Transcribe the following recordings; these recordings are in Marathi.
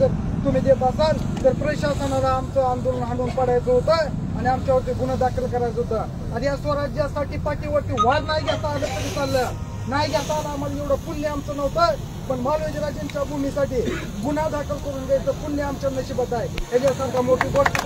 जर तुम्ही देत असाल तर प्रशासनाला आमचं आंदोलन हाणून पाडायचं होतं आणि आमच्यावरती गुन्हा दाखल करायचं होतं। आणि या स्वराज्यासाठी पाठीवरती वाद नाही घेता आलं तरी चाललं, नाही घेता आलं आम्हाला एवढं पुण्य आमचं नव्हतं, पण मालोजीराजेंच्या भूमीसाठी गुन्हा दाखल करून द्यायचं पुण्य आमच्या नशिबात आहे। याच्यासारखा मोठी गोष्ट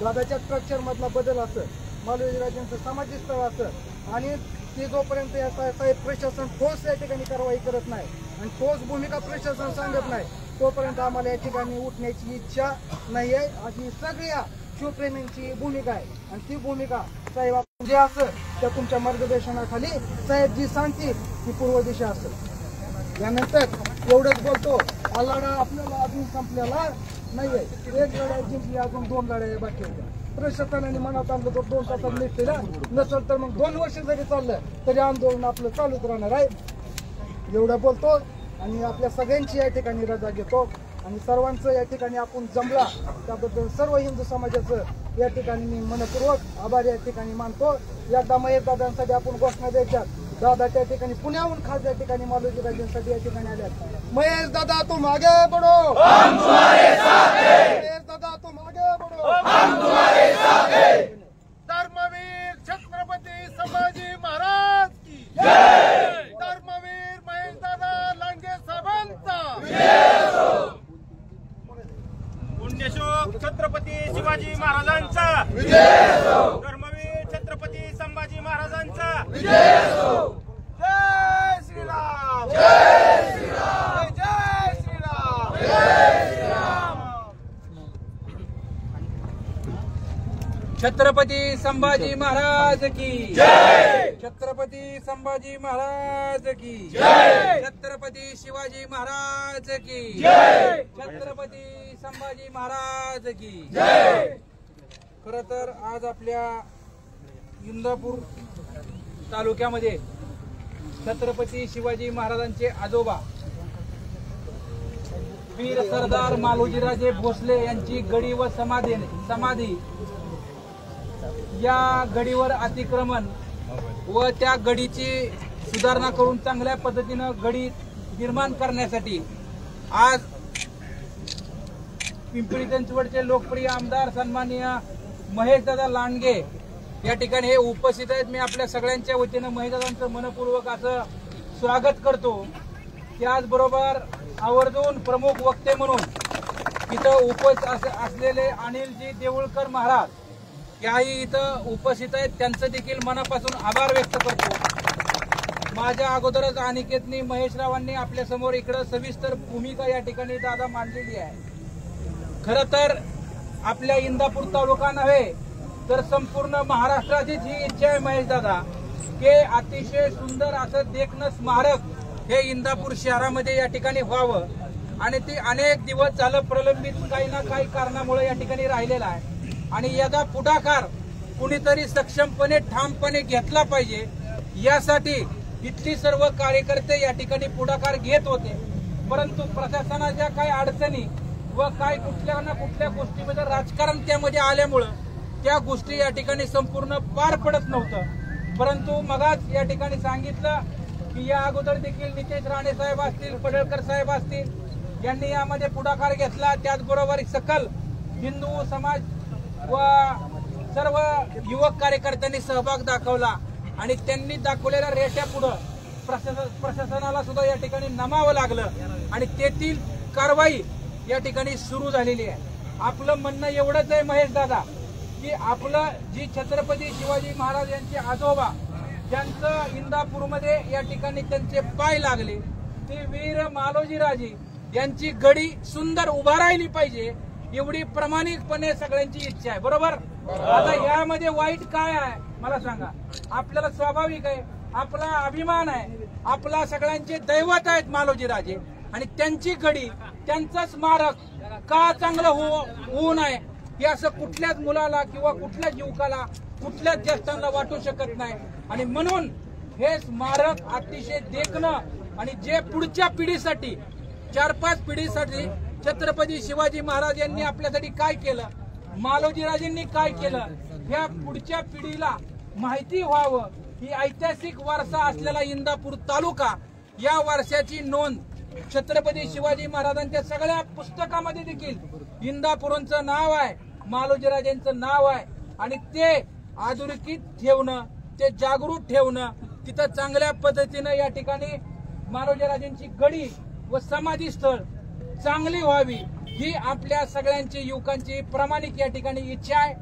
दादाच्या स्ट्रक्चर मधला बदल असं, मालोजीराजेंचं सामाजिक स्थळ असं, आणि ते जोपर्यंत या साहेब प्रशासन ठोस या ठिकाणी कारवाई करत नाही आणि ठोस भूमिका प्रशासन सांगत नाही तोपर्यंत आम्हाला या ठिकाणी उठण्याची इच्छा नाही आहे। अशी सगळ्या शिवप्रेमींची भूमिका आहे आणि ती भूमिका साहेब आपण जे असं त्या तुमच्या मार्गदर्शनाखाली साहेब जी सांगतील ती पूर्व दिशा असेल। यानंतर एवढंच बोलतो, हा लढा आपल्याला अजून संपलेला नाहीये, एक लढाई जिंकली, अजून 2 लढाई बाकी होत्या। प्रशासनाने मनात आणलं तर 2 तासात निघतेला नसेल तर मग 2 वर्ष जरी चाललं तरी आंदोलन आपलं चालूच राहणार आहे। एवढं बोलतो आणि आपल्या सगळ्यांची या ठिकाणी रजा घेतो आणि सर्वांचं या ठिकाणी आपण जमला त्याबद्दल सर्व हिंदू समाजाचं या ठिकाणी मी मनपूर्वक आभार या ठिकाणी मानतो। एकदा महेश दादांसाठी आपण घोषणा द्यायच्या, दादा त्या ठिकाणी पुण्याहून खास या ठिकाणी मालोजीराजेंसाठी या ठिकाणी आल्या। महेश दादा तुम आगे बढ़ो, हम तुम्हारे साथ हैं। महेश दादा तुम आगे बढ़ो, हम तुम्हारे साथ हैं। धर्मवीर छत्रपती संभाजी महाराज की जय। धर्मवीर महेश दादा लांडगे साहेबांचा जय हो। पुण्यश्लोक छत्रपती शिवाजी महाराजांचा विजय असो। धर्मवीर छत्रपती संभाजी महाराजांचा विजय असो। जय श्रीराम, जय श्रीराम, जय श्रीराम, जय श्रीराम। छत्रपती संभाजी महाराज की जय। छत्रपती संभाजी महाराज की जय। छत्रपती शिवाजी महाराज की जय। छत्रपती संभाजी महाराज की जय। खरं तर आज आपल्या इंदापूर तालुक्यामध्ये छत्रपती शिवाजी महाराजांचे आजोबा वीर सरदार मालोजीराजे भोसले यांची गडी व समाधी या गडीवर अतिक्रमण व त्या गडीची सुधारणा करून चांगल्या पद्धतीनं गडी निर्माण करण्यासाठी आज पिंपरी चिंचवडचे लोकप्रिय आमदार सन्माननीय महेशदादा लांडगे या ठिकाणी हे उपस्थित आहेत। मी आपल्या सगळ्यांच्या वतीनं महेशदादांचं मनपूर्वक असं स्वागत करतो। त्याचबरोबर आवर्जून प्रमुख वक्ते म्हणून इथं उपस्थित असलेले अनिलजी देऊळकर महाराज याही इथं उपस्थित आहेत, त्यांचं देखील मनापासून आभार व्यक्त करतो। माझ्या अगोदरच अनिकेतनी महेशरावांनी आपल्या समोर इकडं सविस्तर भूमिका या ठिकाणी दादा मांडलेली आहे। खरं तर आपल्या इंदापूर तालुका नव्हे तर संपूर्ण महाराष्ट्राचीच ही इच्छा आहे महेश दादा की अतिशय सुंदर असं देखणं स्मारक हे इंदापूर शहरामध्ये या ठिकाणी व्हावं आणि ती अनेक दिवस झालं प्रलंबित काही ना काही कारणामुळे या ठिकाणी राहिलेला आहे आणि याचा पुढाकार कुणीतरी सक्षमपणे ठामपणे घेतला पाहिजे। यासाठी इथली सर्व कार्यकर्ते या ठिकाणी पुढाकार घेत होते, परंतु प्रशासनाच्या काही अडचणी व काय कुठल्या ना कुठल्या गोष्टीमध्ये राजकारण त्यामध्ये आल्यामुळं त्या गोष्टी या ठिकाणी संपूर्ण पार पडत नव्हतं। परंतु मगाच या ठिकाणी सांगितलं की या अगोदर देखील नितेश राणे साहेब असतील, पडळकर साहेब असतील यांनी यामध्ये पुढाकार घेतला। त्याचबरोबर सकल हिंदू समाज व सर्व युवक कार्यकर्त्यांनी सहभाग दाखवला आणि त्यांनी दाखवलेल्या रेट्या पुढे प्रशासनाला सुद्धा या ठिकाणी नमावं लागलं आणि तेथील कारवाई या ठिकाणी सुरू झालेली आहे। आपलं म्हणणं एवढंच आहे महेश दादा की आपलं जी छत्रपती शिवाजी महाराज यांचे आजोबा ज्यांचं इंदापूरमध्ये या ठिकाणी त्यांचे पाय लागले ते वीर मालोजीराजे यांची गडी सुंदर उभा राहिली पाहिजे एवढी प्रामाणिकपणे सगळ्यांची इच्छा आहे, बरोबर। आता यामध्ये वाईट काय आहे मला सांगा। आपल्याला स्वाभाविक आहे, आपला अभिमान आहे, आपला सगळ्यांचे दैवत आहेत मालोजीराजे आणि त्यांची गडी त्यांचं स्मारक का चांगलं होऊ नये हे असं कुठल्याच मुलाला किंवा कुठल्याच युवकाला कुठल्याच ज्येष्ठांना वाटू शकत नाही आणि म्हणून हे स्मारक अतिशय देखणं आणि जे पुढच्या पिढीसाठी 4-5 पिढीसाठी छत्रपती शिवाजी महाराज यांनी आपल्यासाठी काय केलं, मालोजीराजेंनी काय केलं, ह्या पुढच्या पिढीला माहिती व्हावं ही ऐतिहासिक वारसा असलेला इंदापूर तालुका या वारशाची नोंद छत्रपती शिवाजी महाराजांच्या सगळ्या पुस्तकामध्ये देखील इंदापूरचं नाव आहे, मालोजीराजेंचं नाव आहे आणि ते अधोरेखित ठेवणं, ते जागृत ठेवणं, तिथं चांगल्या पद्धतीनं या ठिकाणी मालोजीराजेंची गडी व समाधी स्थळ चांगली व्हावी ही आपल्या सगळ्यांची युवकांची प्रामाणिक या ठिकाणी इच्छा आहे।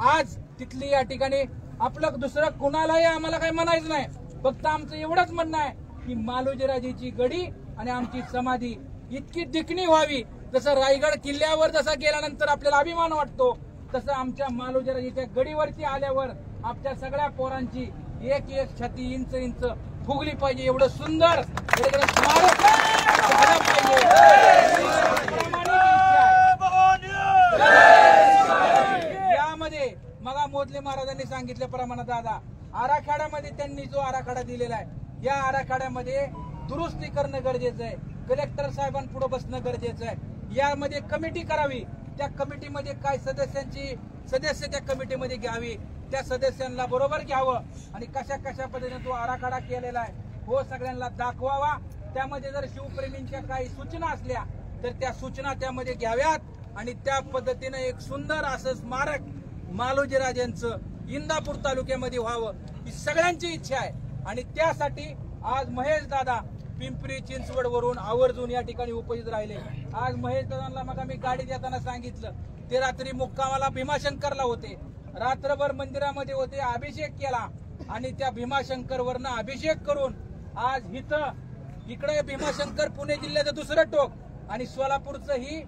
आज तिथली या ठिकाणी आपलं दुसरं कुणालाही आम्हाला काही म्हणायचं नाही, फक्त आमचं एवढंच म्हणणं आहे की मालोजीराजेची गडी आणि आमची समाधी इतकी दिखणी व्हावी। जसं रायगड किल्ल्यावर जसा गेल्यानंतर आपल्याला अभिमान वाटतो, तसं आमच्या मालोजीराजेच्या गडीवरती आल्यावर आपल्या सगळ्या पोरांची एक एक छाती इंच इंच फुगली पाहिजे, एवढं सुंदर स्मारक झालं पाहिजे। यामध्ये मग मोदले महाराजांनी सांगितल्याप्रमाणे दादा आराखड्यामध्ये त्यांनी जो आराखडा दिलेला आहे, या आराखड्यामध्ये दुरुस्ती करणं गरजेचं आहे, कलेक्टर साहेबांपुढे बसणं गरजेचं आहे, यामध्ये कमिटी करावी, त्या कमिटीमध्ये काय सदस्य त्या कमिटीमध्ये घ्यावी, त्या सदस्यांना बरोबर घ्यावं आणि कशा कशा पद्धतीने तो आराखडा केलेला आहे हो सगळ्यांना दाखवावा। त्यामध्ये जर शिवप्रेमींच्या काही सूचना असल्या तर त्या सूचना त्यामध्ये घ्याव्यात आणि त्या पद्धतीने एक सुंदर असं स्मारक मालोजीराजेंचं इंदापूर तालुक्यामध्ये व्हावं ही सगळ्यांची इच्छा आहे। आणि त्यासाठी आज महेश दादा पिंपरी चिंचवड वरून आवर्जून या ठिकाणी उपस्थित राहिले। आज महेश दादांना मग मी गाडीत येताना सांगितलं, ते रात्री मुक्कामाला भीमाशंकरला होते, रात्रभर मंदिरामध्ये होते, अभिषेक केला आणि त्या भीमाशंकर वरनं अभिषेक करून आज इकडे भीमाशंकर पुणे जिल्ह्याचं दुसरं टोक आणि सोलापूरचं ही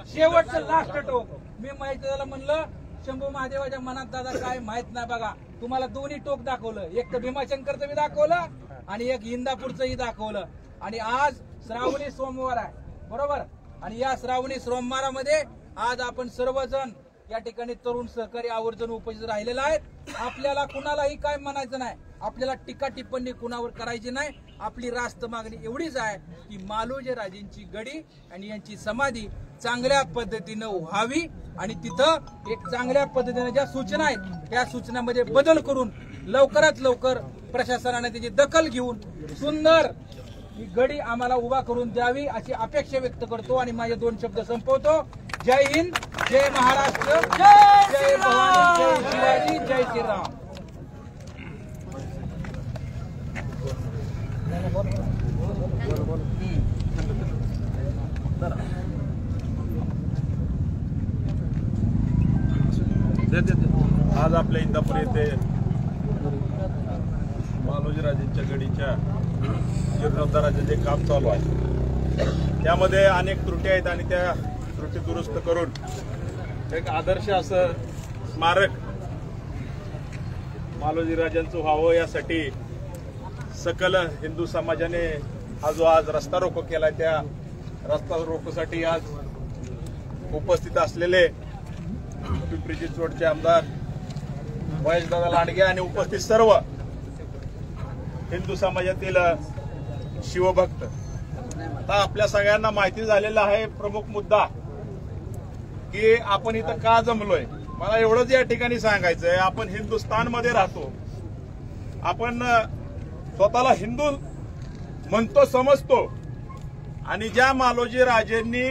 शेवटचं लास्ट टोक। मी महेश दादाला म्हणलं, शंभू महादेवाच्या मनात दादा काय माहित नाही बघा, तुम्हाला दोन्ही टोक दाखवलं, एक तर भीमाशंकरचं बी दाखवलं आणि एक इंदापूरचंही दाखवलं। आणि आज श्रावणी सोमवार आहे बरोबर, आणि या श्रावणी सोमवारामध्ये आज आपण सर्वजण या ठिकाणी तरुण सहकारी आवर्जून उपस्थित राहिलेला आहेत। आपल्याला कुणालाही काय म्हणायचं नाही, आपल्याला टीका टिप्पणी कुणावर करायची नाही, आपली रास्त मागणी एवढीच आहे की मालोजीराजेंची गडी आणि यांची समाधी चांगल्या पद्धतीनं व्हावी आणि तिथं एक चांगल्या पद्धतीने ज्या सूचना आहेत त्या सूचनामध्ये बदल करून लवकरात लवकर प्रशासनाने त्याची दखल घेऊन सुंदर ही गडी आम्हाला उभा करून द्यावी अशी अपेक्षा व्यक्त करतो आणि माझे दोन शब्द संपवतो। जय हिंद, जय महाराष्ट्र, जय भवानी, जय शिवाजी, जय श्रीराम। आज आपल्या इंदापूर येथे मालोजीराजेंच्या गडीच्या जीर्णोद्धाराचे जे काम चालू आहे त्यामध्ये अनेक त्रुटी आहेत आणि त्या त्रुटी दुरुस्त करून एक आदर्श असं स्मारक मालोजीराजांचं व्हावं यासाठी सकल हिंदू समाजाने हा जो आज रस्ता रोको केलाय त्या रस्ता रोकोसाठी आज उपस्थित असलेले पिंपरी चिंचवडचे आमदार महेशदादा लांडगे आणि उपस्थित सर्व हिंदू समाजातील शिवभक्त, आता आपल्या सगळ्यांना माहिती झालेला आहे प्रमुख मुद्दा की आपण इथं का जमलोय। मला एवढंच या ठिकाणी सांगायचंय, आपण हिंदुस्थानमध्ये राहतो, आपण स्वतःला हिंदू म्हणतो समजतो आणि ज्या मालोजी राजेंनी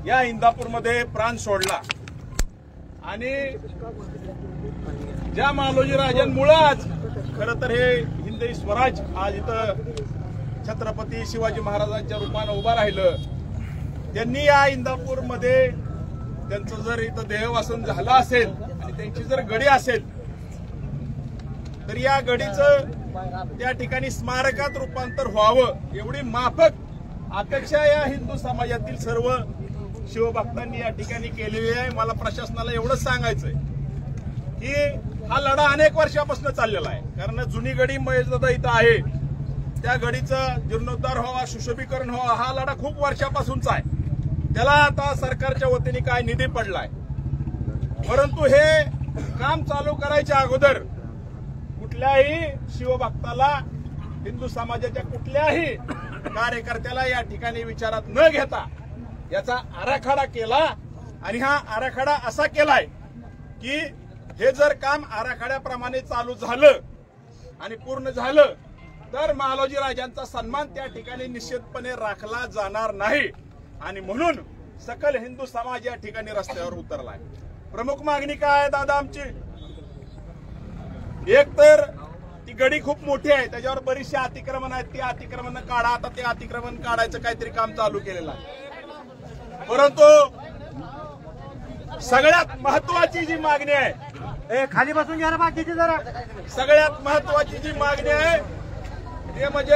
या इंदापूरमध्ये प्राण सोडला आणि ज्या मालोजी राजांमुळे आज खरं तर हे हिंदवी स्वराज आज इथं छत्रपती शिवाजी महाराजांच्या रूपानं उभा राहिलं, त्यांनी या इंदापूरमध्ये त्यांचं जर इथं देहवासन झालं असेल आणि त्यांची जर गडी असेल तर या गडीचं त्या ठिकाणी स्मारकात रूपांतर व्हावं एवढी माफक अपेक्षा या हिंदू समाजातील सर्व शिवभक्तांनी या ठिकाणी केलेली आहे। मला प्रशासनाला एवढंच सांगायचंय की हा लढा अनेक वर्षापासून चाललेला आहे, कारण जुनी गडी महेशदादा इथं आहे, त्या गडीचं जीर्णोद्धार व्हावा, सुशोभीकरण व्हावा, हा लढा खूप वर्षापासूनचा आहे। त्याला आता सरकारच्या वतीने काय निधी पडलाय, परंतु हे काम चालू करायच्या अगोदर कुठल्याही शिवभक्ताला, हिंदू समाजाच्या कुठल्याही कार्यकर्त्याला या ठिकाणी विचारात न घेता याचा आराखडा केला आणि हा आराखडा असा केलाय की हे जर काम आराखड्याप्रमाणे चालू झालं आणि पूर्ण झालं तर मालोजी राजांचा सन्मान त्या ठिकाणी निश्चितपणे राखला जाणार नाही आणि म्हणून सकल हिंदू समाज या ठिकाणी रस्त्यावर उतरलाय। प्रमुख मागणी काय आहे दादा आमची? एक तर ती गडी खूप मोठी आहे, त्याच्यावर बरीचशी अतिक्रमण आहेत, ती अतिक्रमण काढा। आता ते अतिक्रमण काढायचं काहीतरी काम चालू केलेलं आहे, परंतु सगळ्यात महत्वाची जी मागणी आहे, खाली बसून घ्या बाकीची जरा, सगळ्यात महत्वाची जी मागणी आहे ते म्हणजे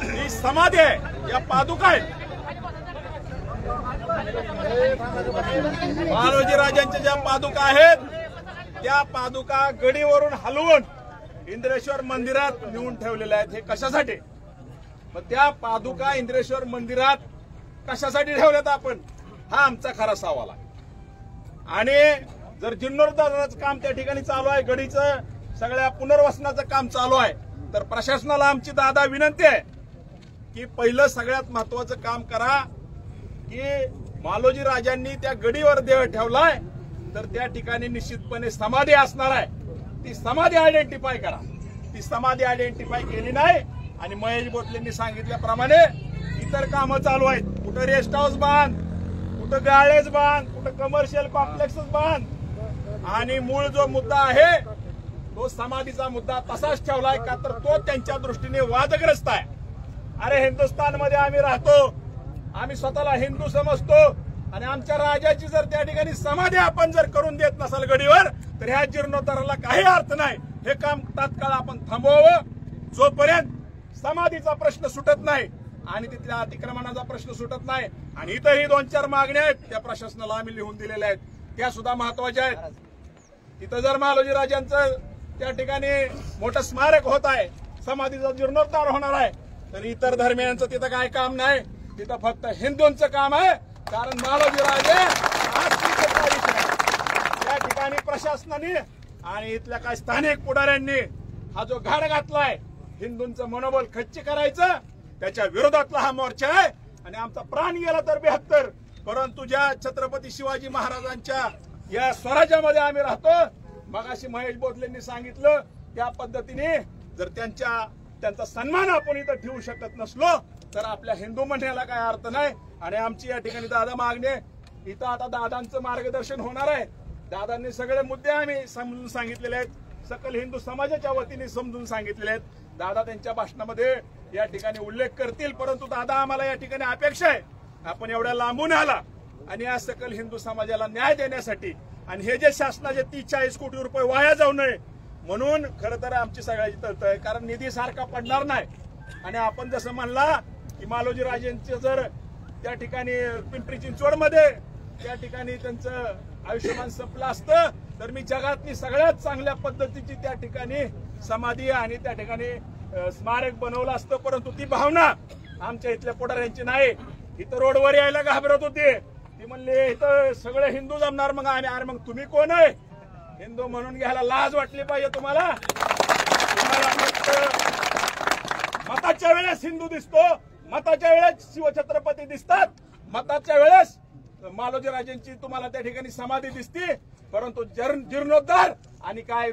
ही समाधी आहे, या पादुका आहेत, मालोजी राजांच्या ज्या पादुका आहेत त्या पादुका गडीवरून हलवून इंद्रेश्वर मंदिरात नेऊन ठेवलेल्या आहेत। हे कशासाठी? मग त्या पादुका इंद्रेश्वर मंदिरात कशासाठी ठेवल्यात आपण, हा आमचा खरा सवाल आहे। आणि जर जीर्णोद्धाराचं काम त्या ठिकाणी चालू आहे, गडीचं सगळ्या पुनर्वसनाचं काम चालू आहे, तर प्रशासनाला आमची दादा विनंती आहे की पहिलं सगळ्यात महत्वाचं काम करा की मालोजी राजांनी त्या गडीवर देह ठेवलाय तर त्या ठिकाणी निश्चितपणे समाधी असणार आहे, ती समाधी आयडेंटिफाय करा। ती समाधी आयडेंटिफाय केली नाही आणि महेश बोटलेंनी सांगितल्याप्रमाणे इतर कामं चालू आहेत, कुठं रेस्ट हाऊस बांध, कुठं गॅरेज बांध, कुठं कमर्शियल कॉम्प्लेक्सेस बांध, आणि मूळ जो मुद्दा आहे तो समाधीचा मुद्दा तसाच ठेवलाय का तर तो त्यांच्या दृष्टीने वादग्रस्त आहे। अरे हिंदुस्थानमध्ये आम्ही राहतो, आम्ही स्वतःला हिंदू समजतो आणि आमच्या राजाची जर त्या ठिकाणी समाधी आपण जर करून देत नसाल गडीवर तर ह्या जीर्णोद्धाराला काही अर्थ नाही। हे काम तात्काळ आपण थांबवावं, जोपर्यंत समाधीचा प्रश्न सुटत नाही आणि तिथल्या अतिक्रमणाचा प्रश्न सुटत नाही। आणि इथंही 2-4 मागण्या आहेत त्या प्रशासनाला आम्ही लिहून दिलेल्या आहेत, त्या सुद्धा महत्वाच्या आहेत। तिथं जर मालोजी राजांचं त्या ठिकाणी मोठं स्मारक होत आहे, समाधीचा जीर्णोद्धार होणार आहे, तर इतर धर्मियांचं तिथं काय काम नाही, तिथं फक्त हिंदूंचं काम आहे। कारण मालोजी राजे त्या ठिकाणी प्रशासनाने आणि इथल्या काही स्थानिक पुढाऱ्यांनी हा जो घाट घातलाय हिंदूंचं मनोबल खच्ची करायचं, त्याच्या विरोधातला हा मोर्चा आहे। आणि आमचा प्राण गेला तर 72, परंतु ज्या छत्रपती शिवाजी महाराजांच्या या स्वराज्यामध्ये आम्ही राहतो, मगाशी महेश बोटलेंनी सांगितलं त्या पद्धतीने जर त्यांचा सन्मान आपण इथं ठेवू शकत नसलो तर आपल्या हिंदू म्हणण्याला काय अर्थ नाही। आणि आमची या ठिकाणी दादा मागणी, इथं आता दादांचं मार्गदर्शन होणार आहे, दादांनी सगळे मुद्दे आम्ही समजून सांगितलेले आहेत, सकल हिंदू समाजाच्या वतीने समजून सांगितलेले आहेत। दादा त्यांच्या भाषणामध्ये या ठिकाणी उल्लेख करतील, परंतु दादा आम्हाला या ठिकाणी अपेक्षा आहे आपण एवढ्या लांबून आला आणि या सकल हिंदू समाजाला न्याय देण्यासाठी आणि हे जे शासनाचे 30-40 कोटी रुपये वाया जाऊ नये म्हणून खरं तर आमची सगळ्याची तळतळ आहे। कारण निधी सारखा पडणार नाही आणि आपण जसं म्हणला की मालोजी राजेंचे जर त्या ठिकाणी पिंपरी चिंचवडमध्ये त्या ठिकाणी त्यांचं आयुष्यमान संपलं असतं तर मी जगातली सगळ्यात चांगल्या पद्धतीची त्या ठिकाणी समाधी आणि त्या ठिकाणी स्मारक बनवलं असतं, परंतु ती भावना आमच्या इथल्या पुढाऱ्यांची नाही। इथं रोडवर यायला घाबरत होते, ती म्हणले इथं सगळे हिंदू जमणार, मग आम्ही अरे मग तुम्ही कोण आहे हिंदू म्हणून घ्यायला लाज वाटली पाहिजे तुम्हाला फक्त मताच्या वेळेस हिंदू दिसतो, मताच्या वेळेस शिवछत्रपती दिसतात, मताच्या वेळेस मालोजी राजेंची तुम्हाला त्या ठिकाणी समाधी दिसते, परंतु जीर्णोद्धार आणि काय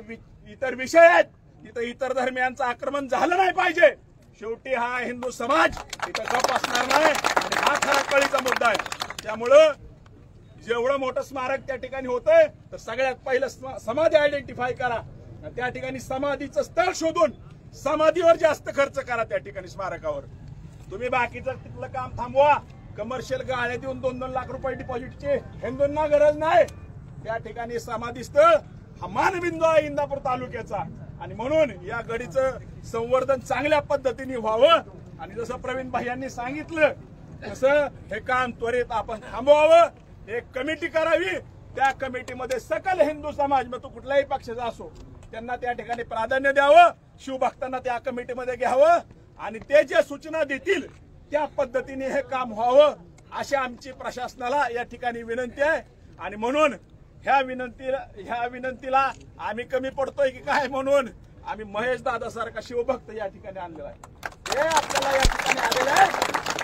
इतर विषय आहेत तिथं इतर धर्मियांचं आक्रमण झालं नाही पाहिजे। शेवटी हा हिंदू समाज इथं गप असणार नाही आणि हा खरा कळीचा मुद्दा आहे। त्यामुळं जेवढं मोठं स्मारक त्या ठिकाणी होतंय तर सगळ्यात पहिलं समाधी आयडेंटिफाय करा, त्या ठिकाणी समाधीचं स्थळ शोधून समाधीवर जास्त खर्च करा। त्या ठिकाणी स्मारकावर तुम्ही बाकीचं तिथलं काम थांबवा, कमर्शियल गाळ्या देऊन 2-2 लाख रुपये डिपॉझिटची हिंदूंना गरज नाही। त्या ठिकाणी समाधी स्थळ हा मानबिंदू आहे इंदापूर तालुक्याचा आणि म्हणून या गडीचं संवर्धन चांगल्या पद्धतीने व्हावं आणि जसं प्रवीण भाई यांनी सांगितलं तसं हे काम त्वरित आपण थांबवावं, एक कमिटी करावी, त्या कमिटीमध्ये सकल हिंदू समाज मग तो कुठल्याही पक्षाचा असो त्यांना त्या ठिकाणी प्राधान्य द्यावं, शिवभक्तांना त्या कमिटीमध्ये घ्यावं आणि ते जे सूचना देतील त्या पद्धतीने हे काम व्हावं अशी आमची प्रशासनाला या ठिकाणी विनंती आहे। आणि म्हणून ह्या विनंतीला आम्ही कमी पडतोय की काय म्हणून आम्ही महेश दादा सारखा शिवभक्त या ठिकाणी आणलेला आहे, हे आपल्याला या ठिकाणी आलेलं आहे।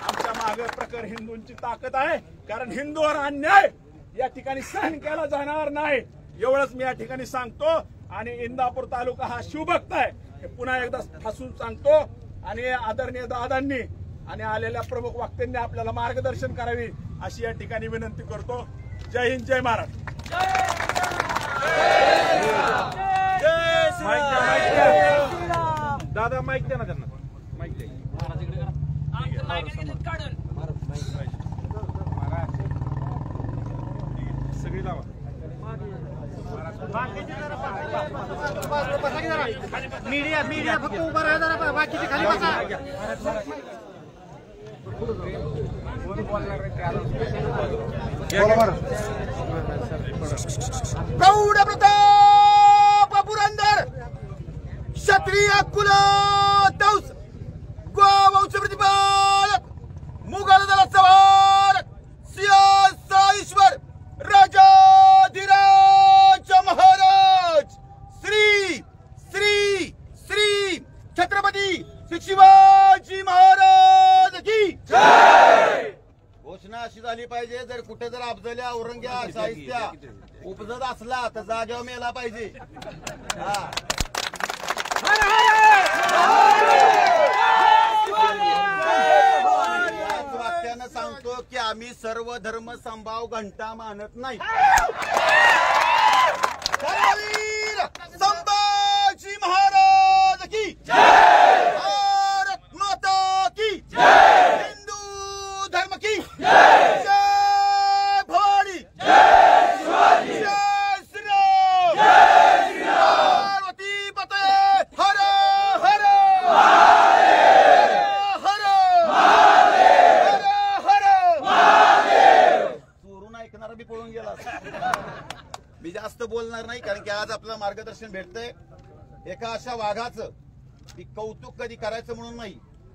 आमच्या मागे प्रखर हिंदूंची ताकद आहे, कारण हिंदूवर अन्याय या ठिकाणी सहन केला जाणार नाही एवढंच मी या ठिकाणी सांगतो आणि इंदापूर तालुका हा शिवभक्त आहे हे पुन्हा एकदा ठासून सांगतो. आणि आदरणीय दादांनी आणि आलेल्या प्रमुख वक्त्यांनी आपल्याला मार्गदर्शन करावी अशी या ठिकाणी विनंती करतो. जय हिंद, जय महाराष्ट्र. दादा माईक द्या ना त्यांना. माईक द्या. सगळी लावा. मीडिया फक्त उभा राहा जरा, बाकीचे खाली बसा. प्रौढ प्रताप पुरंदर क्षत्रिय कुलतौस गोवंश प्रतिपादक मुघल दल सवार सिंहासनाधीश्वर ईश्वर राजाधिराज महाराज श्री श्री श्री छत्रपती श्री शिवाजी महाराज की जय. घोषणा अशी झाली पाहिजे, जर कुठे जर अफजल्या औरंग्या साहित्या उपजत असला तर जागेवर मेला पाहिजे. याच वाक्यानं सांगतो की आम्ही सर्व धर्म संभाव घंटा मानत नाही. धर्मवीर संभाजी महाराज की जय. भारत माता की जय. हिंदू धर्म की जय. जय भवानी. जय शिवाजी. जय श्रीराम. जय श्रीराम. पार्वती पते हर हर महादेव. हर महादेव. हर हर महादेव. चोरून ऐकणारा बी पळून गेला. मी जास्त बोलणार नाही, कारण की आज आपलं मार्गदर्शन भेटतंय एका अशा वाघाचं की कौतुक कधी करायचं म्हणून नाही,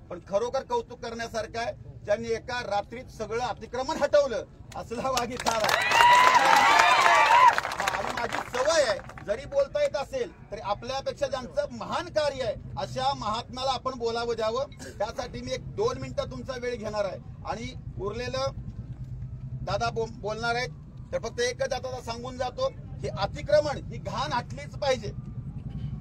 पण खरोखर कौतुक करण्यासारखं आहे. ज्यांनी एका रात्रीत सगळं अतिक्रमण हटवलं असला वाघ इथं आला. आणि माझी सवय आहे, जरी बोलता येत असेल तरी आपल्यापेक्षा ज्यांचं महान कार्य आहे अशा महात्म्याला आपण बोलावं द्यावं. त्यासाठी मी 1-2 मिनिटं तुमचा वेळ घेणार आहे आणि उरलेलं दादा बोलणार आहेत. तर फक्त एकच आता सांगून जातो, हे अतिक्रमण ही घाण हटलीच पाहिजे.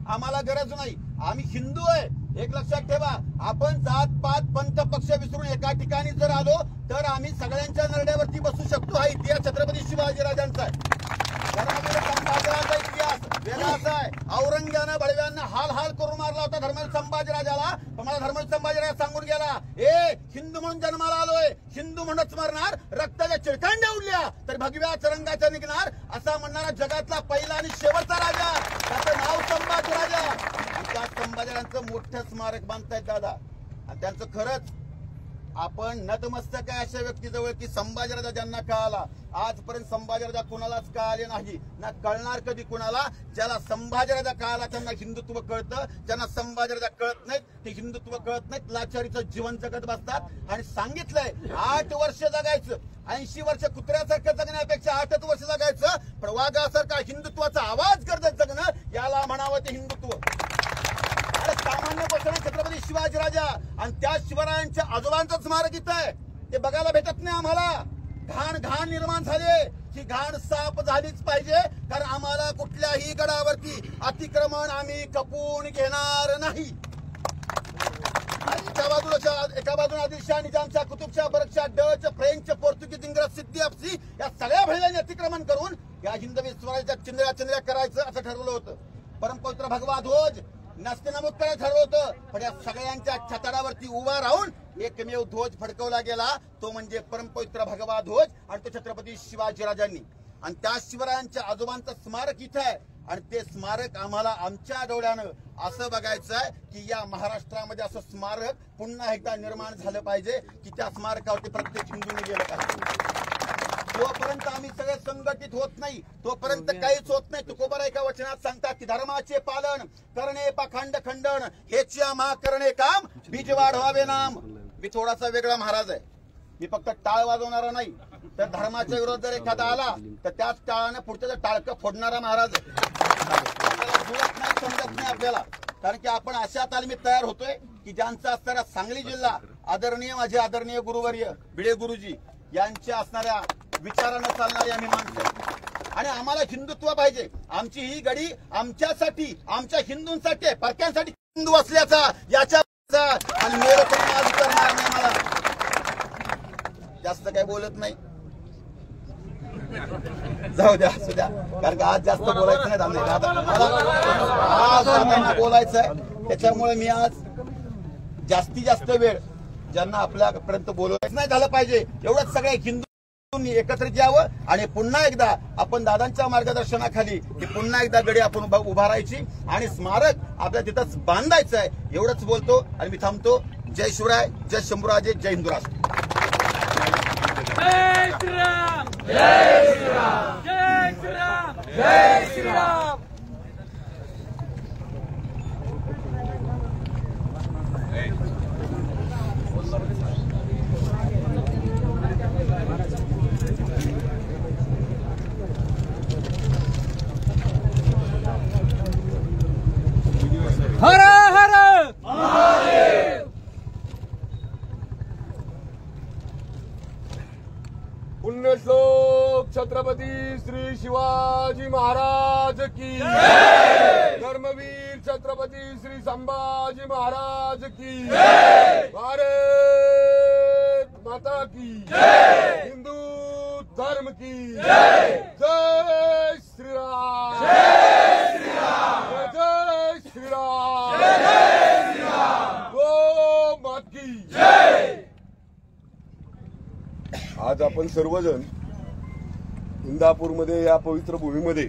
आम्हाला गरज नाही, आम्ही हिंदू आहे. एक लक्षात ठेवा, आपण जात पात पंथ पक्ष विसरून एका ठिकाणी जर आलो तर आम्ही सगळ्यांच्या नरड्यावरती बसू शकतो. हा इतिहास छत्रपती शिवाजीराजांचा आहे. संभाजीराजांचा इतिहास वेगळा असा आहे. औरंग्यानं बळव्यांना हाल हाल करून मारला होता धर्मवीर संभाजीराजाला. पण मला धर्मवीर संभाजीराज सांगून गेला, हिंदू म्हणून जन्माला आलोय, हिंदू म्हणूनच मरणार, रक्ताच्या चिळकांड्या उडल्या तर भगव्या चरंगाच्या निघणार असा म्हणणारा जगातला पहिला आणि शेवटचा राजा, त्याचं नाव संभाजीराजा. आणि त्या संभाजीराजांचं मोठं स्मारक बांधतायत दादा. आणि त्यांचं खरंच आपण नतमस्तक आहे अशा व्यक्तीजवळ की संभाजीराजा ज्यांना कळाला. आजपर्यंत संभाजीराजा कुणालाच कळाले नाही, ना कळणार कधी कुणाला. ज्याला संभाजीराजा कळाला त्यांना हिंदुत्व कळतं, ज्यांना संभाजीराजा कळत नाहीत ते हिंदुत्व कळत नाहीत, लाचारीचं जीवन जगत बसतात. आणि सांगितलंय 8 वर्ष जगायचं, 80 वर्ष कुत्र्यासारखं जगण्यापेक्षा 8च वर्ष जगायचं. पण वाघासारखा हिंदुत्वाचा आवाज करत जगणं याला म्हणावं ते हिंदुत्व. सामान्य गोष्ट छत्रपती शिवाजीराजा आणि त्या शिवरायांच्या आजोबांचं स्मारक इथं आहे, ते बघायला भेटत नाही आम्हाला. घाण निर्माण झाले, ही घाण साफ झालीच पाहिजे. कारण आम्हाला कुठल्याही गडावरती अतिक्रमण आम्ही खपून घेणार नाही. एका बाजूला आदिलशाह, निजामशाह, कुतुबशाह, बरकशाह, डच, फ्रेंच, पोर्तुगीज, इंग्रज, सिद्धी, अफसी या सगळ्या भैयांनी अतिक्रमण करून या हिंदवी स्वराज्याच्या चिंध्या करायचं असं ठरवलं होतं. परमपवित्र भगवा ध्वज नास्तिनाबूद करायचं ठरवलं होतं. पण या सगळ्यांच्या छताडावरती उभा राहून एकमेव ध्वज फडकवला गेला, तो म्हणजे परमपवित्र भगवा ध्वज. आणि तो छत्रपती शिवाजीराजांनी. आणि त्या शिवरायांच्या आजोबांचं स्मारक इथं आहे. आणि ते स्मारक आम्हाला आमच्या डोळ्यानं असं बघायचं आहे की या महाराष्ट्रामध्ये असं स्मारक पुन्हा एकदा निर्माण झालं पाहिजे की त्या स्मारकावरती प्रत्येक हिंदूने गेलं पाहिजे. जोपर्यंत आम्ही सगळे संघटित होत नाही तोपर्यंत काहीच होत नाही. तुकोबा एका वचनात सांगतात की धर्माचे पालन करणे पाखंड खंडन हेच आम्हा करणे काम, बीज वाढवावे नाम. मी थोडासा वेगळा महाराज आहे, मी फक्त टाळ वाजवणारा नाही. तर धर्माच्या विरोधात जर एखादा आला तर त्याच टाळाने पुढचं टाळकं फोडणारा महाराज आहे. जुळत नाही, समजत नाही आपल्याला. कारण की आपण अशा तालमीत तयार होतोय की ज्यांचा असणारा सांगली जिल्हा आदरणीय माझे आदरणीय गुरुवर्य भिडे गुरुजी यांच्या असणाऱ्या विचारानं चालणारी आम्ही माणसं. आणि आम्हाला हिंदुत्व पाहिजे. आमची ही गडी आमच्यासाठी, आमच्या हिंदूंसाठी, परक्यांसाठी हिंदू असल्याचा याच्या आणि मेरे कोणी आज करणार नाही. मला जास्त काही बोलत नाही, जाऊ द्या, असू द्या, कारण का आज जास्त बोलायचं नाही. मला बोलायचं आहे, त्याच्यामुळे मी आज जास्तीत जास्त वेळ ज्यांना आपल्यापर्यंत बोलायचं नाही झालं पाहिजे एवढंच सगळ्या हिंदूंनी एकत्रित यावं आणि पुन्हा एकदा आपण दादांच्या मार्गदर्शनाखाली ही पुन्हा एकदा गडी आपण उभारायची आणि स्मारक आपल्या तिथंच बांधायचं आहे. एवढंच बोलतो आणि मी थांबतो. जय शिवराय, जय शंभूराजे, जय हिंदू राष्ट्र. जय श्रीराम, जय श्रीराम, जय श्रीराम, जय श्रीराम. हर हर महादेव. पुण्यश्लोक छत्रपती श्री शिवाजी महाराज की, धर्मवीर छत्रपती श्री संभाजी महाराज की, भारत माता की, हिंदू धर्म की, जय श्रीराम, जय श्रीराम, जय श्रीराम, जय श्रीराम, गो मात की जय. आज आपण सर्वजण इंदापूरमध्ये या पवित्र भूमीमध्ये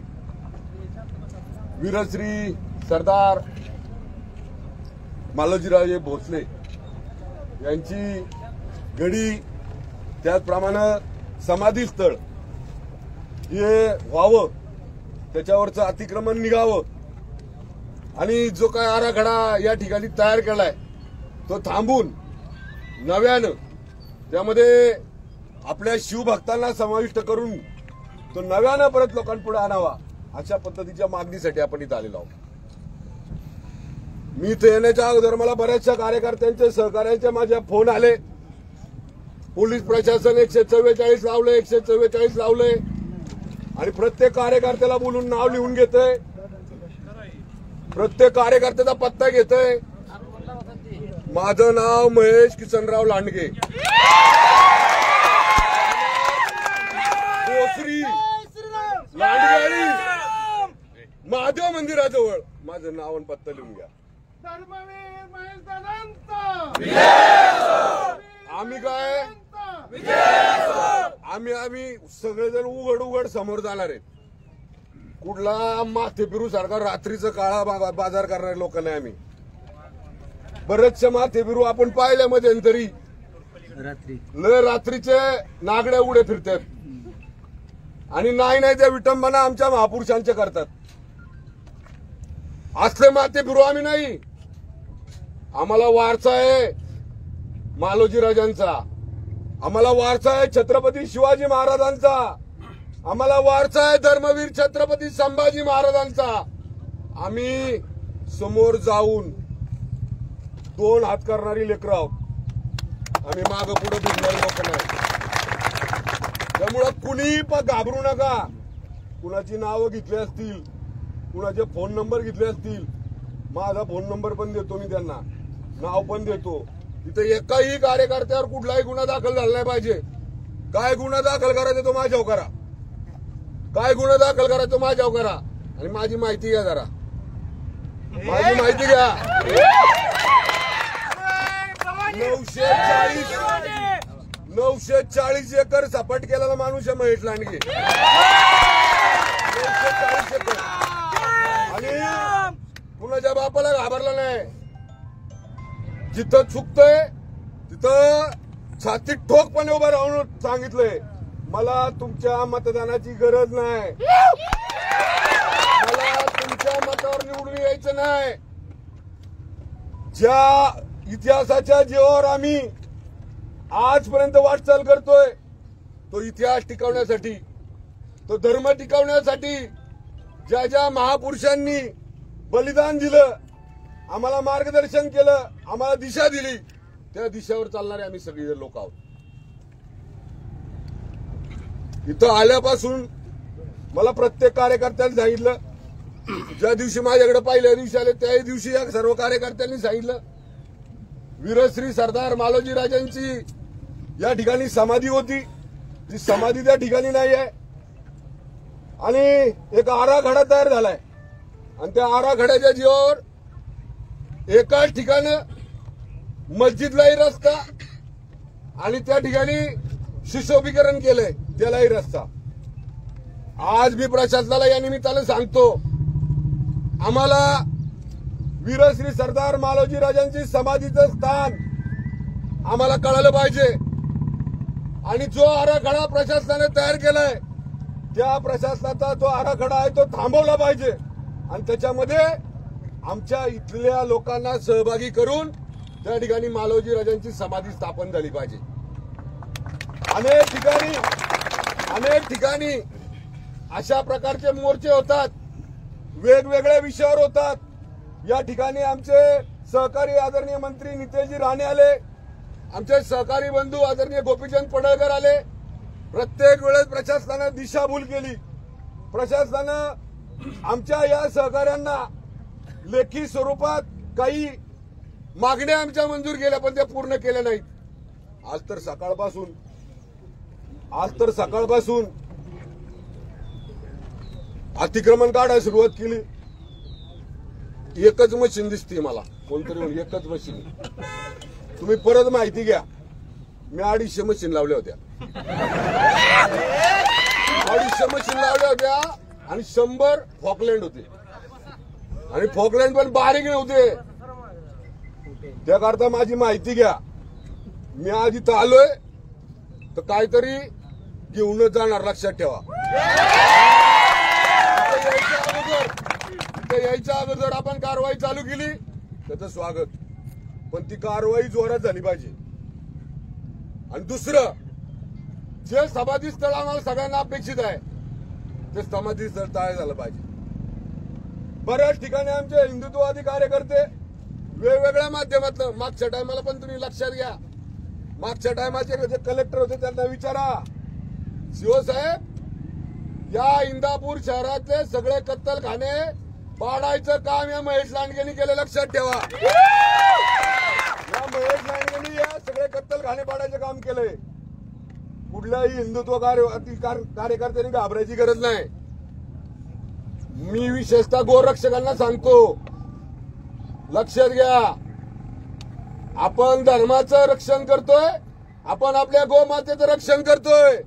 वीरश्री सरदार मालोजीराजे भोसले यांची गडी, त्याचप्रमाणे समाधी स्थळ हे व्हावं, त्याच्यावरचं अतिक्रमण निघावं आणि जो काय आराखडा या ठिकाणी तयार केलाय तो थांबून नव्यानं त्यामध्ये आपल्या शिवभक्तांना समाविष्ट करून तो नव्यानं परत लोकांपुढे आणावा अशा पद्धतीच्या मागणीसाठी आपण इथं आलेलो आहोत. मी इथे येण्याच्या अगोदर मला बऱ्याचशा कार्यकर्त्यांचे, सहकार्यांचे माझे फोन आले. पोलीस प्रशासन 144 लावले, 144 लावले आणि प्रत्येक कार्यकर्त्याला बोलून नाव लिहून घेतोय, प्रत्येक कार्यकर्त्याचा पत्ता घेतोय. माझं नाव महेश किसनराव लांडगे, कोसरी लांडगाडी महादेव मंदिराजवळ माझं नाव आणि पत्ता लिहून घ्या. आम्ही काय आम्ही सगळेजण उघड समोर जाणार आहेत. कुठला माथे फिरू सारखा रात्रीचं काळा बाजार करणारे लोक नाही आम्ही. बरेचसे माथे फिरू आपण पाहिल्या मध्यंतरी लय रात्रीचे नागड्या उडे फिरतात आणि नाही त्या विटंबना आमच्या महापुरुषांच्या करतात. असले माथे फिरू आम्ही नाही. आम्हाला वारसा आहे मालोजी राजांचा, आम्हाला वारसा आहे छत्रपती शिवाजी महाराजांचा, आम्हाला वारसा आहे धर्मवीर छत्रपती संभाजी महाराजांचा. आम्ही समोर जाऊन 2 हात करणारी लेकरं आहोत. आम्ही मागं पुढे भिजणारी लोक नाही. त्यामुळं कुणी पण घाबरू नका. कुणाची नावं घेतली असतील, कुणाचे फोन नंबर घेतले असतील, माझा फोन नंबर पण देतो मी त्यांना, नाव पण देतो. इथं एकाही कार्यकर्त्यावर कुठलाही गुन्हा दाखल झाला नाही पाहिजे. काय गुन्हा दाखल करायचा तो माझ्यावर करा, काय गुन्हा दाखल करायचा तो माझ्यावर करा. आणि माझी माहिती घ्या जरा, माझी माहिती घ्या. 940 एकर सपाट केलेला माणूस आहे महेश लांडगे. 940 एकर. आणि कुणाच्या बापाला घाबरला नाही. जिथं चुकतंय तिथं छातीत ठोकपणे उभं राहून सांगितलंय, मला तुमच्या मतदानाची गरज नाही, मला तुमच्या मतावर निवडून यायचं नाही. ज्या इतिहासाच्या जीवावर आम्ही आजपर्यंत वाटचाल करतोय तो इतिहास टिकवण्यासाठी, तो धर्म टिकवण्यासाठी, ज्या ज्या महापुरुषांनी बलिदान दिलं, आम्हाला मार्गदर्शन केलं, आम्हाला दिशा दिली, त्या दिशेवर चालणारे आम्ही सगळे लोक आहोत. इथं आल्यापासून मला प्रत्येक कार्यकर्त्यांनी सांगितलं, ज्या दिवशी माझ्याकडे पहिल्या दिवशी आले त्याही दिवशी या सर्व कार्यकर्त्यांनी सांगितलं, वीरश्री सरदार मालोजी राजांची या ठिकाणी समाधी होती, ती समाधी त्या ठिकाणी नाही आहे आणि एक आराखडा तयार झालाय आणि त्या आराखड्याच्या जीवावर एकाच ठिकाणी मस्जिदलाही रस्ता आणि त्या ठिकाणी सुशोभीकरण केलंय त्यालाही रस्ता. आज मी प्रशासनाला या निमित्तानं सांगतो, आम्हाला वीरश्री सरदार मालोजी राजांची समाधीचं स्थान आम्हाला कळालं पाहिजे आणि जो आराखडा प्रशासनाने तयार केलाय त्या प्रशासनाचा जो आराखडा आहे तो थांबवला पाहिजे आणि त्याच्यामध्ये आमच्या इथल्या लोकांना सहभागी करून त्या ठिकाणी मालोजी राजांची समाधी स्थापन झाली पाहिजे. अनेक ठिकाणी अशा प्रकारचे मोर्चे होतात, वेगवेगळ्या विषयावर होतात. या ठिकाणी आमचे सहकारी आदरणीय मंत्री नितेशजी राणे आले, आमचे सहकारी बंधू आदरणीय गोपीचंद पडळकर आले. प्रत्येक वेळेस प्रशासनानं दिशाभूल केली. प्रशासनानं आमच्या या सहकाऱ्यांना लेखी स्वरूपात काही मागण्या आमच्या मंजूर केल्या पण त्या पूर्ण केल्या नाहीत. आज तर सकाळपासून अतिक्रमण काढायला सुरुवात केली. एकच मशीन दिसते मला, कोणतरी एकच मशीन. तुम्ही परत माहिती घ्या, मी 250 मशीन लावल्या होत्या. 250 मशीन लावल्या होत्या आणि 100 फॉकलँड होते आणि फॉकलँड पण बारीक नव्हते. त्याकरता माझी माहिती घ्या. मी आज इथं आलोय तर काहीतरी घेऊनच जाणार, लक्षात ठेवा. यायच्या अगोदर आपण कारवाई चालू केली त्याचं स्वागत, पण ती कारवाई जोरात झाली पाहिजे. आणि दुसरं, जे समाधी स्थळ आम्हाला सगळ्यांना अपेक्षित आहे ते समाधी स्थळ तयार झालं पाहिजे. बऱ्याच ठिकाणी आमचे हिंदुत्ववादी कार्यकर्ते वेगवेगळ्या माध्यमातून, मागच्या टायमाला पण तुम्ही लक्षात घ्या, मागच्या टायमाचे जे कलेक्टर होते त्यांना विचारा, शिवसाहेब या इंदापूर शहरातले सगळे कत्तलखाने पाडायचं काम या महेश लांडगेंनी केलं, लक्षात ठेवा. या महेश लांडगेंनी या सगळे कत्तलखाने पाडायचं काम केलंय. कुठल्याही हिंदुत्व कार्यकर्त्यांनी घाबरायची गरज नाही. मी विशेषतः गोरक्षकांना सांगतो, लक्षात घ्या, आपण धर्माचं रक्षण करतोय, आपण आपल्या गोमातेचं रक्षण करतोय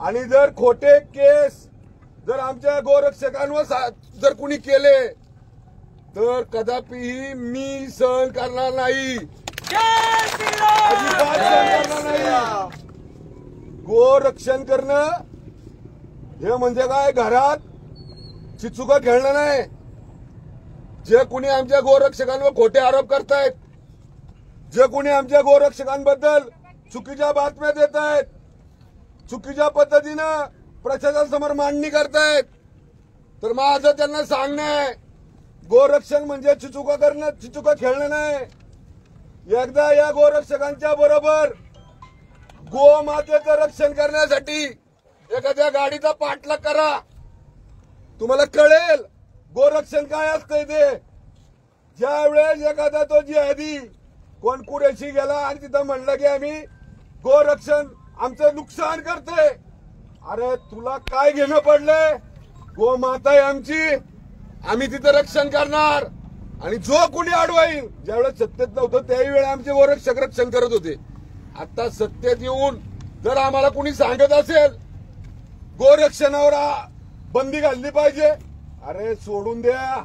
आणि जर खोटे केस जर आमच्या गोरक्षकांवर जर कुणी केले तर कदापिही मी सहन करणार नाही, अजिबात सहन करणार नाही. गोरक्षण करणं हे म्हणजे काय, घरात चिचुका खेळणं नाही. जे कुणी आमच्या गोरक्षकांवर खोटे आरोप करतायत, जे कुणी आमच्या गोरक्षकांबद्दल चुकीच्या बातम्या देत आहेत, चुकीच्या पद्धतीनं प्रशासनासमोर मांडणी करतायत, तर माझं त्यांना सांगणं आहे, गोरक्षण म्हणजे चिचुका करणं, चिचुका खेळणं नाही. एकदा या गोरक्षकांच्या बरोबर गोमातेचं रक्षण करण्यासाठी एखाद्या गाडीचा पाठलाग करा, तुम्हाला कळेल गोरक्षण काय असतंय ते. ज्या वेळेस एखादा तो जिहादी कोण कुरेशी गेला आणि तिथं म्हणलं की आम्ही गोरक्षण आमचं नुकसान करतोय, अरे तुला काय घेणं पडलंय, गोमाता आहे आमची, आम्ही तिथं रक्षण करणार. आणि जो कुणी अडवाईल, ज्यावेळेस सत्तेत नव्हतं त्याही वेळेला आमचे गोरक्षक रक्षण करत होते. आता सत्तेत येऊन जर आम्हाला कुणी सांगत असेल गोरक्षणावर बंदी घालली पाहिजे, अरे सोडून द्या.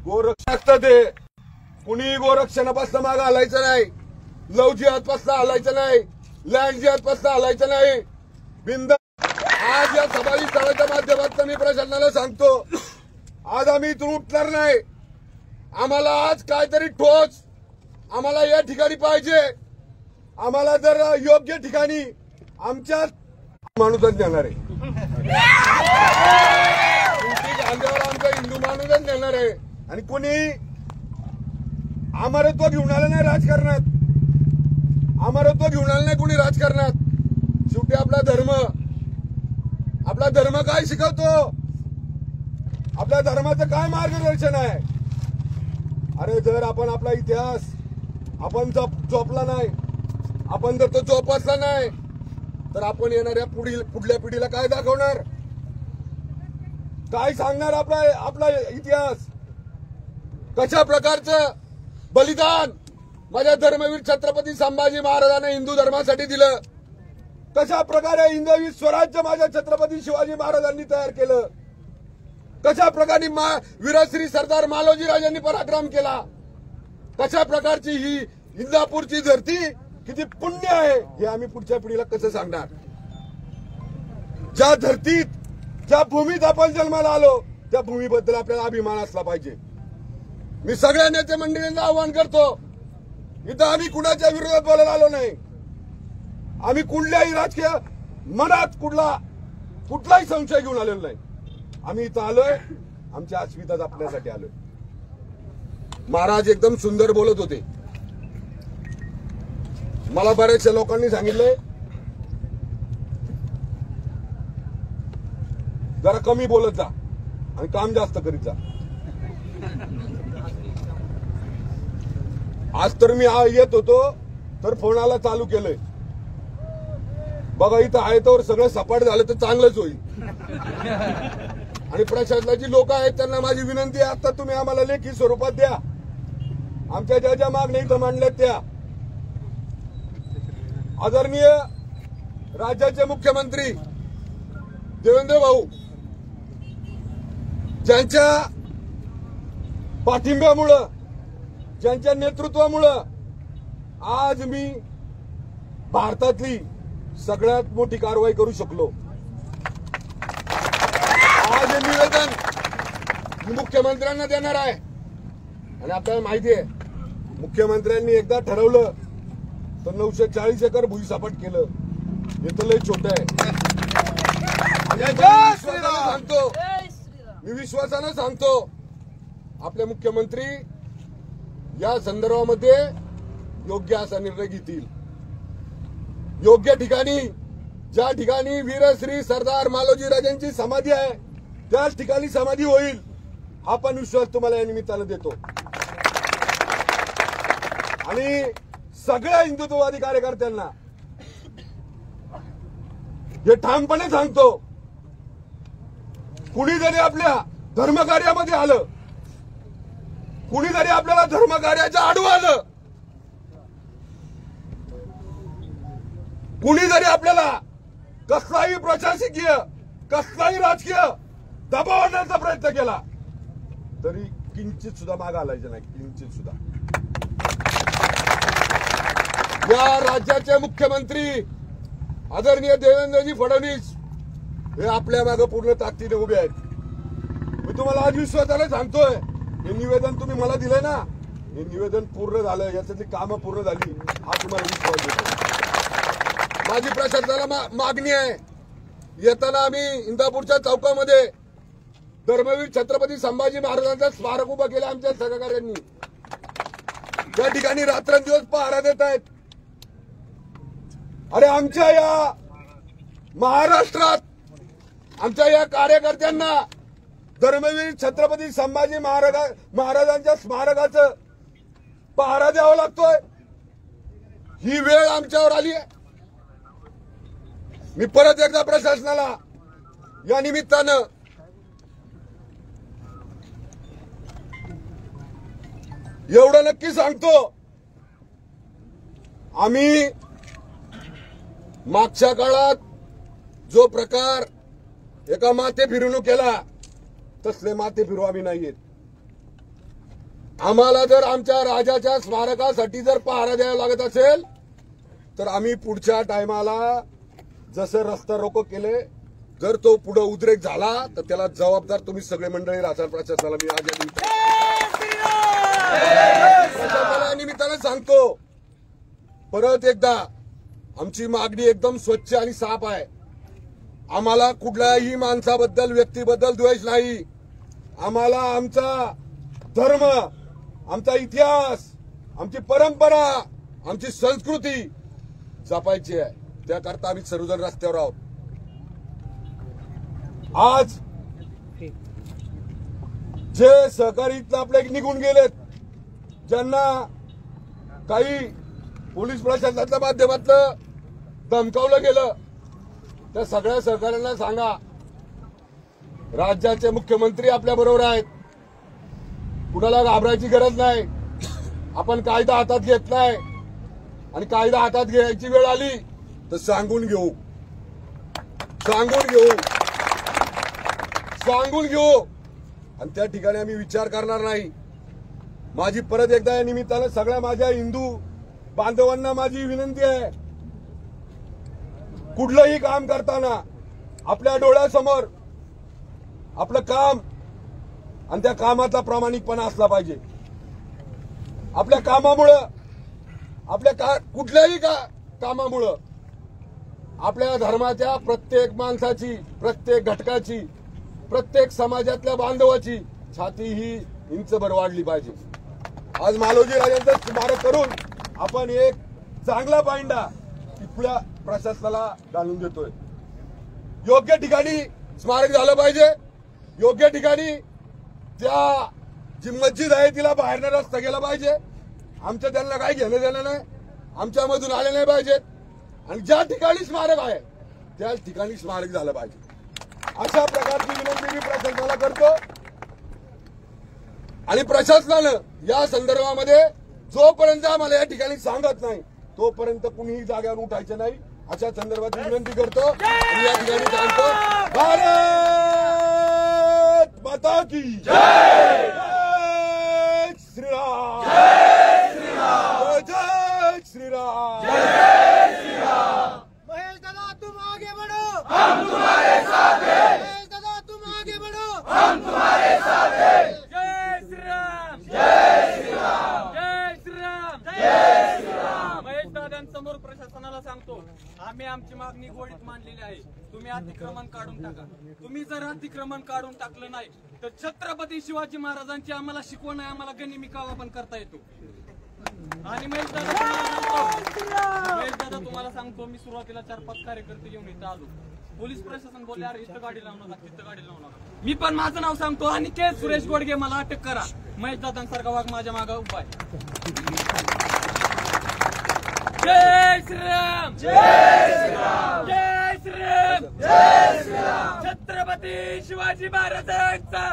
गोरक्षण असतं ते, कुणी गोरक्षणापासून मागे हलायचं नाही, लव जिहादपासून हलायचं नाही, लँड जिहादपासून हलायचं नाही. बिंदा आज या समाधी स्थळाच्या माध्यमातून मी प्रशासनाला सांगतो, आज आम्ही इथून उठणार नाही. आम्हाला आज काहीतरी ठोस आम्हाला या ठिकाणी पाहिजे. आम्हाला जर योग्य ठिकाणी आमच्या माणूसच देणार आहे, खांद्यावर आमचा हिंदू माणूसच देणार आहे. आणि कोणी अमरत्व घेऊन आलं नाही राजकारणात, अमरत्व घेऊन आलं नाही कोणी राजकारणात. शेवटी आपला धर्म आपला धर्म काय शिकवतो, आपल्या धर्माचं काय मार्गदर्शन आहे. अरे जर आपण आपला इतिहास आपण जोपला नाही, आपण जर तो जोपासला नाही तर आपण येणाऱ्या पुढल्या पिढीला काय दाखवणार, काय सांगणार आपला इतिहास. कशा प्रकारचं बलिदान माझ्या धर्मवीर छत्रपती संभाजी महाराजांनी हिंदू धर्मासाठी दिलं, कशा प्रकारे हिंदवी स्वराज्य माझ्या छत्रपती शिवाजी महाराजांनी तयार केलं, कशा प्रकारे वीरश्री सरदार मालोजी राजांनी पराक्रम केला, कशा प्रकारची ही इंदापूरची धरती किती पुण्य आहे हे आम्ही पुढच्या पिढीला कसं सांगणार. ज्या धरतीत ज्या भूमीत आपण जन्माला आलो त्या भूमीबद्दल आपल्याला अभिमान असला पाहिजे. मी सगळ्या नेते मंडळींना आवाहन करतो, इथं आम्ही कुणाच्या विरोधात बोलायला आलो नाही. आम्ही कुठल्याही राजकीय मनात कुठलाही संशय घेऊन आलेलो नाही. आम्ही इथं आलोय आमच्या अस्मिता जपण्यासाठी आलोय. महाराज एकदम सुंदर बोलत होते. मला बऱ्याचशा लोकांनी सांगितलंय जरा कमी बोलत जा आणि काम जास्त करीत जा. आज तर मी येत होतो तर फोनाला चालू केलंय. बघा इथं आहे तर सगळं सपाट झालं तर चांगलंच होईल. आणि प्रशासनाची लोक आहेत त्यांना माझी विनंती आहे, आता तुम्ही आम्हाला लेखी स्वरूपात द्या, आमच्या ज्या ज्या मागण्या इथं मांडल्यात त्या. आदरणीय राज्याचे मुख्यमंत्री देवेंद्र भाऊ ज्यांच्या पाठिंब्यामुळं ज्यांच्या नेतृत्वामुळं आज मी भारतातली सगळ्यात मोठी कारवाई करू शकलो. आज हे निवेदन मी मुख्यमंत्र्यांना देणार आहे. आणि आपल्याला माहिती आहे मुख्यमंत्र्यांनी एकदा ठरवलं तर 940 एकर भुईसपाट केलं. हे तर लय छोटं आहे. मी विश्वासानं सांगतो आपले मुख्यमंत्री या संदर्भामध्ये योग्य असा निर्णय घेतील. योग्य ठिकाणी ज्या ठिकाणी वीरश्री सरदार मालोजी राजांची समाधी आहे त्याच ठिकाणी समाधी होईल हा पण विश्वास तुम्हाला या निमित्तानं देतो. आणि सगळ्या हिंदुत्ववादी कार्यकर्त्यांना हे ठामपणे सांगतो, कुणी जरी आपल्या धर्मकार्यामध्ये आलं, कुणी जरी आपल्याला धर्मकार्याच्या आडवं आलं, कुणी जरी आपल्याला कसलाही प्रशासकीय कसलाही राजकीय दबाव आणण्याचा प्रयत्न केला तरी किंचित सुद्धा माग आलायचं नाही, किंचित सुद्धा. या राज्याचे मुख्यमंत्री आदरणीय देवेंद्रजी फडणवीस हे आपल्या मागे पूर्ण ताकदीने उभे आहेत. मी तुम्हाला आज विश्वासाने सांगतोय हे निवेदन तुम्ही मला दिलंय ना, हे निवेदन पूर्ण झालं, याच्यातली कामं पूर्ण झाली हा तुम्हाला विश्वास देतो. माझी प्रशासनाला मागणी आहे, येताना आम्ही इंदापूरच्या चौकामध्ये धर्मवीर छत्रपती संभाजी महाराजांचं स्मारक उभं केलं आमच्या सहकार्यांनी. त्या ठिकाणी रात्रंदिवस पहारा देत आहेत. अरे आमच्या या महाराष्ट्रात आमच्या या कार्यकर्त्यांना धर्मवीर छत्रपती संभाजी महाराजांच्या स्मारकाचं पहारा द्यावा लागतोय. ही वेळ आमच्यावर आली आहे. मी परत एकदा प्रशासनाला या निमित्तानं एवढं नक्की सांगतो, आम्ही मागच्या काळात जो प्रकार एका माथे फिरवणूक केला तसले माथे फिरू आम्ही नाहीयेत. आम्हाला जर आमच्या राजाच्या स्मारकासाठी जर पहारा द्यावा लागत असेल तर आम्ही पुढच्या टायमाला जसं रस्ता रोको केले, जर तो पुढे उद्रेक झाला तर त्याला जबाबदार तुम्ही सगळे मंडळी राहणार. प्रशासनाला मी आज प्रशासनाला निमित्तानं सांगतो, परत एकदा आमची मागणी एकदम स्वच्छ आणि साफ आहे. आम्हाला कुठल्याही माणसाबद्दल व्यक्तीबद्दल द्वेष नाही. आम्हाला आमचा धर्म, आमचा इतिहास, आमची परंपरा, आमची संस्कृती जपायची आहे. त्याकरता आम्ही सर्वजण रस्त्यावर आहोत. आज जे सहकारी इथनं आपले निघून गेलेत, ज्यांना काही पोलीस प्रशासनाच्या माध्यमातून धमकावलं गेलं, त्या सगळ्या सहकाऱ्यांना सांगा राज्याचे मुख्यमंत्री आपल्या बरोबर आहेत, कुणाला घाबरायची गरज नाही. आपण कायदा हातात घेत नाही आणि कायदा हातात घ्यायची वेळ आली तर सांगून घेऊ आणि त्या ठिकाणी आम्ही विचार करणार नाही. माझी परत एकदा या निमित्तानं सगळ्या माझ्या हिंदू बांधवांना माझी विनंती आहे, कुठलंही काम करताना आपल्या डोळ्यासमोर आपलं काम आणि त्या कामाचा प्रामाणिकपणा असला पाहिजे. आपल्या कामामुळं कुठल्याही कामामुळं आपल्या धर्माच्या प्रत्येक माणसाची, प्रत्येक घटकाची, प्रत्येक समाजातल्या बांधवाची छाती ही इंचभर वाढली पाहिजे. आज मालोजी राजांचं स्मारक करून आपण एक चांगला पायंडा इथल्या प्रशासनाला घालून देतोय. योग्य ठिकाणी स्मारक झालं पाहिजे, योग्य ठिकाणी त्या जी मस्जिद आहे तिला बाहेरनं रस्ता गेला पाहिजे. आमचं त्यांना काही घेणं देणं नाही, आमच्यामधून आले नाही पाहिजेत आणि ज्या ठिकाणी स्मारक आहे त्या ठिकाणी स्मारक झालं पाहिजे. अशा प्रकारची विनंती मी प्रशासनाला करतो आणि प्रशासनानं या संदर्भामध्ये जोपर्यंत आम्हाला या ठिकाणी सांगत नाही तोपर्यंत कुणीही जागेवर उठायचं नाही, अशा संदर्भात विनंती करतो आणि या ठिकाणी सांगतो, भारत माता की जय, जय श्रीराम, जय श्रीराम, जय श्रीराम, जय श्रीराम. महेश दादा तुम आगे बढ़ो, हम तुम्हारे साथ हैं. महेश दादा तुम आगे बढ़ो, हम तुम्हारे साथ हैं. जय श्रीराम, जय श्रीराम, जय श्रीराम, जय श्रीराम. महेश दादांसमोर प्रशासनाला सांगतो, आम्ही आमची मागणी गोडीत मांडलेली आहे. तुम्ही अतिक्रमण काढून टाका. तुम्ही जर अतिक्रमण काढून टाकलं नाही तर छत्रपती शिवाजी महाराजांची आम्हाला शिकवण आहे, आम्हाला गनिमी कावा पण करता येतो. आणि महेश दादा तुम्हाला सांगतो, मी सुरुवातीला 4-5 कार्यकर्ते घेऊन इथं आलो. पोलीस प्रशासन बोलले, अरे इथं गाडी लावू नका, तिथं गाडी लावू नका. मी पण माझं नाव सांगतो आणि के सुरेश गोडगे मला अटक करा. महेश दादांसारखा वाघ माझ्या मागे उभा आहे. जय श्रीराम, जय श्रीराम, जय श्रीराम, जय श्रीराम. छत्रपती शिवाजी महाराजांचा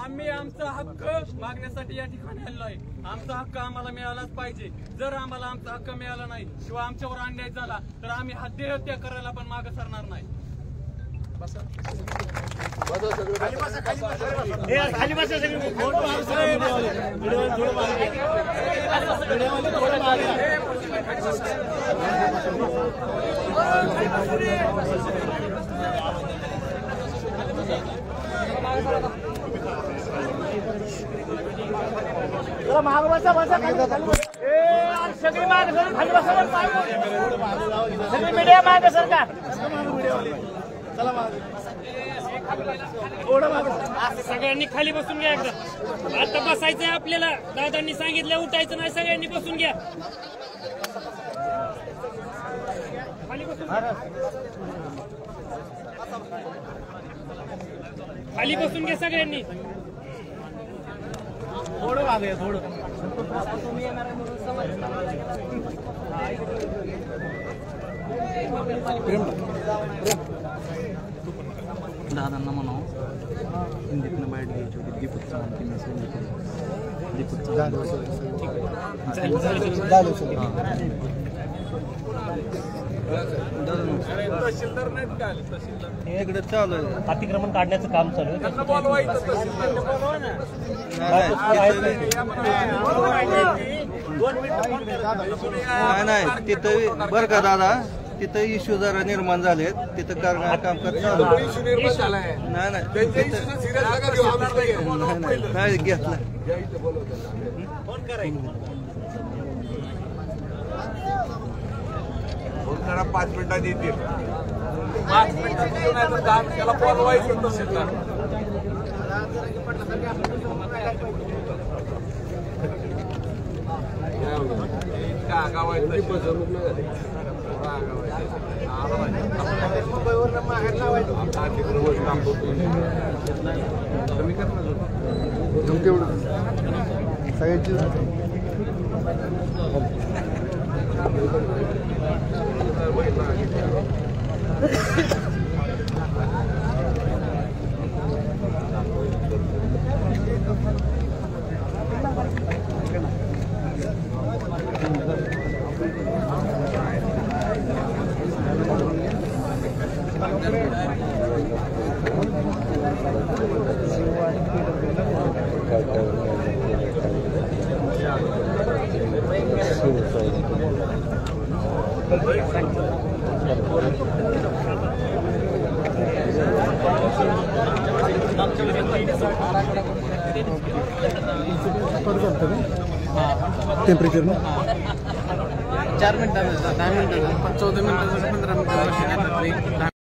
आम्ही आमचा हक्क मागण्यासाठी या ठिकाणी आलो आहे. आमचा हक्क आम्हाला मिळालाच पाहिजे. जर आम्हाला आमचा हक्क मिळाला नाही किंवा आमच्यावर अन्याय झाला तर आम्ही हत्या करायला पण मागे सरणार नाही. सगळी माग खाली बसा, सगळी मीडिया माग सरकार सगळ्यांनी खाली बसून घ्या. एकदा आता बसायचंय आपल्याला. दादांनी सांगितलं उठायचं नाही, सगळ्यांनी बसून घ्या. खाली बसून खाली बसून घ्या सगळ्यांनी. थोडं मागे थोडं. दादांना म्हणावं हिंदीतनं बाईट घ्यायची होती. दीपकचं इकडे चालू आहे, अतिक्रमण काढण्याचं काम चालू आहे. नाही तिथं बरं का दादा, तिथं इश्यू जरा निर्माण झालेत, तिथं काम करत चालू नाही घेतला. फोन करा, 5 मिनिटात येतील. 5 मिनिटात येऊन आहे तर 10 मिनिटाला बोलवायचं तहसीलदार. फसवणूक नाही झाली. टेम्परेचर 4 मिनिटांचा 10 मिनिटाचा 14 मिनिटाचा 15 मिनिटाचा